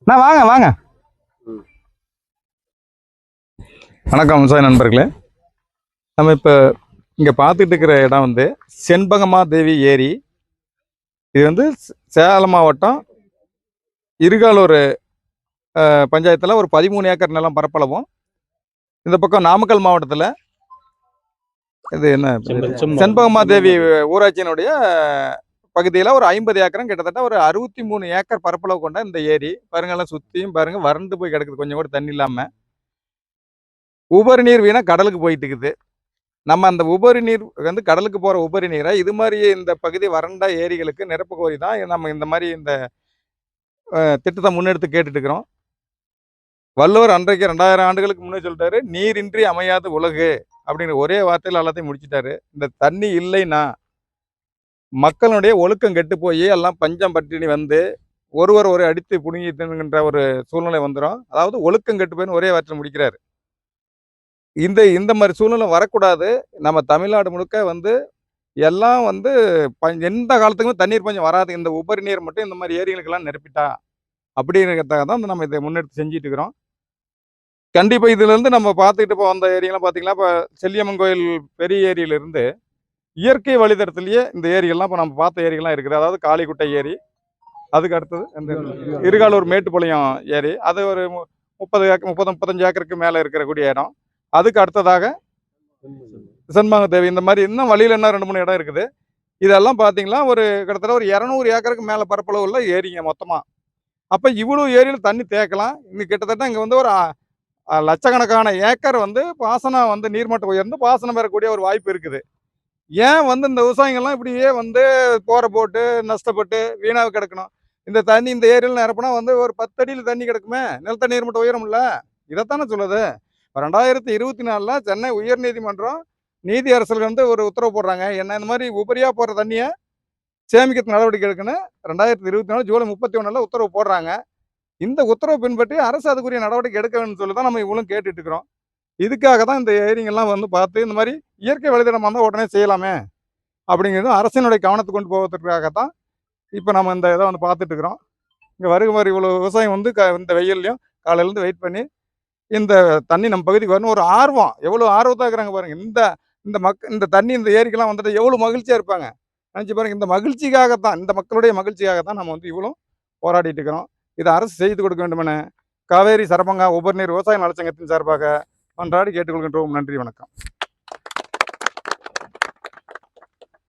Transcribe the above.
நான் வாங்க வாங்க. வணக்கம் விவசாய நண்பர்களே. நம்ம இப்போ இங்கே பார்த்துட்டு இருக்கிற இடம் வந்து செண்பகமா தேவி ஏரி. இது வந்து சேலம் மாவட்டம் இருகாலூர் பஞ்சாயத்தில் ஒரு 13 ஏக்கர் நிலம் பரப்பளவும். இந்த பக்கம் நாமக்கல் மாவட்டத்தில் இது என்ன செண்பகமா தேவி ஊராட்சியினுடைய பகுதியில் ஒரு 50 ஏக்கரும், கிட்டத்தட்ட ஒரு 63 ஏக்கர் பரப்பளவு கொண்ட இந்த ஏரி பாருங்கெல்லாம் சுற்றியும் பாருங்க வறண்டு போய் கிடக்குது. கொஞ்சம் கூட தண்ணி இல்லாமல் உபரி நீர் வீணா கடலுக்கு போயிட்டு இருக்குது. நம்ம அந்த உபரி நீர் வந்து கடலுக்கு போகிற உபரி நீரை இது மாதிரி இந்த பகுதி வறண்ட ஏரிகளுக்கு நிரப்பு கோரி தான் நம்ம இந்த மாதிரி இந்த திட்டத்தை முன்னெடுத்து கேட்டுட்டு இருக்கிறோம். வள்ளுவர் அன்றைக்கு 2000 ஆண்டுகளுக்கு முன்னே சொல்லிட்டாரு, நீரின்றி அமையாது உலகு அப்படிங்கிற ஒரே வார்த்தையில் எல்லாத்தையும் முடிச்சிட்டாரு. இந்த தண்ணி இல்லைன்னா மக்களுடைய ஒழுக்கம் கெட்டு போய் எல்லாம் பஞ்சம் பட்டினி வந்து ஒருவர் ஒரு அடித்து புடுங்கிட்டுங்கிற ஒரு சூழ்நிலை வந்துடும். அதாவது ஒழுக்கம் கெட்டு போயின்னு ஒரே வார்த்தையில் முடிக்கிறாரு. இந்த மாதிரி சூழ்நிலை வரக்கூடாது. நம்ம தமிழ்நாடு முழுக்க வந்து எல்லாம் வந்து எந்த காலத்துக்குமே தண்ணீர் பஞ்சம் வராது. இந்த உபரி நீர் மட்டும் இந்த மாதிரி ஏரிகளுக்கெல்லாம் நிரப்பிட்டா அப்படிங்கிறதுக்காக தான் நம்ம இதை முன்னெடுத்து செஞ்சுட்டு இருக்கிறோம். கண்டிப்பாக இதுலேருந்து நம்ம பார்த்துக்கிட்டு இப்போ அந்த ஏரியெல்லாம் பார்த்தீங்கன்னா, இப்போ செல்லியம்மன் கோயில் பெரிய ஏரியிலிருந்து இயற்கை வழித்தடத்திலேயே இந்த ஏரியெல்லாம் இப்போ நம்ம பார்த்த ஏரிகள்லாம் இருக்குது. அதாவது காளிக்குட்டை ஏரி, அதுக்கு அடுத்தது இந்த இருகாலூர் மேட்டுப்பாளையம் ஏரி, அது ஒரு 35 ஏக்கருக்கு மேலே இருக்கக்கூடிய இடம். அதுக்கு அடுத்ததாக செண்பக தேவி. இந்த மாதிரி இன்னும் வழியில் என்ன 2-3 இடம் இருக்குது. இதெல்லாம் பார்த்தீங்கன்னா ஒரு கிட்டத்தட்ட ஒரு 200 ஏக்கருக்கு மேலே பரப்பளவு உள்ள ஏரிங்க மொத்தமாக. அப்போ இவ்வளோ ஏரியில் தண்ணி தேக்கலாம். இன்னும் கிட்டத்தட்ட இங்கே வந்து ஒரு லட்சக்கணக்கான ஏக்கர் வந்து பாசனம் வந்து நீர்மட்டம் உயர்ந்து பாசனம் பெறக்கூடிய ஒரு வாய்ப்பு இருக்குது. ஏன் வந்து இந்த விவசாயிகள்லாம் இப்படியே வந்து போரை போட்டு நஷ்டப்பட்டு வீணாக கிடக்கணும்? இந்த தண்ணி இந்த ஏரியில் நிரப்புனா வந்து ஒரு 10 அடியில் தண்ணி கிடக்குமே, நிலத்தடி நீர்மட்டம் உயரும்ல. இதைத்தானே சொல்லுது. 2024 சென்னை உயர்நீதிமன்றம் நீதி அரசர்கள் வந்து ஒரு உத்தரவு போடுறாங்க. என்ன இந்த மாதிரி உபரியாக போகிற தண்ணியை சேமிக்க நடவடிக்கை எடுக்குன்னு 2024 ஜூலை 31 உத்தரவு போடுறாங்க. இந்த உத்தரவு பின்பற்றி அரசு அதுக்குரிய நடவடிக்கை எடுக்க வேணும்னு சொல்லி தான் நம்ம இவ்வளோ கேட்டுட்டு இருக்கிறோம். இதுக்காக தான் இந்த ஏரிங்கெல்லாம் வந்து பார்த்து இந்த மாதிரி இயற்கை வழித்தடமாக இருந்தால் உடனே செய்யலாமே அப்படிங்கிறது அரசினுடைய கவனத்துக்கு கொண்டு போவதற்காக தான் இப்போ நம்ம இந்த இதை வந்து பார்த்துட்டு இருக்கிறோம். இங்கே வருமாறு இவ்வளோ விவசாயம் வந்து இந்த வெயில்லையும் காலையிலேருந்து வெயிட் பண்ணி இந்த தண்ணி நம்ம பகுதிக்கு வரணும் ஒரு ஆர்வம். எவ்வளோ ஆர்வத்தாக இருக்கிறாங்க பாருங்கள். இந்த தண்ணி இந்த ஏரிக்கெல்லாம் வந்துட்டு எவ்வளோ மகிழ்ச்சியாக இருப்பாங்க நினச்சி பாருங்கள். இந்த மகிழ்ச்சிக்காகத்தான், இந்த மக்களுடைய மகிழ்ச்சிக்காகத்தான் நம்ம வந்து இவ்வளோ போராடிட்டு இருக்கிறோம். இதை அரசு செய்து கொடுக்க வேண்டுமென காவேரி சரபங்கா உபரிநீர் விவசாய நலச்சங்கத்தின் சார்பாக மன்றாடி கேட்டுக்கொள்கின்றோம். நன்றி, வணக்கம்.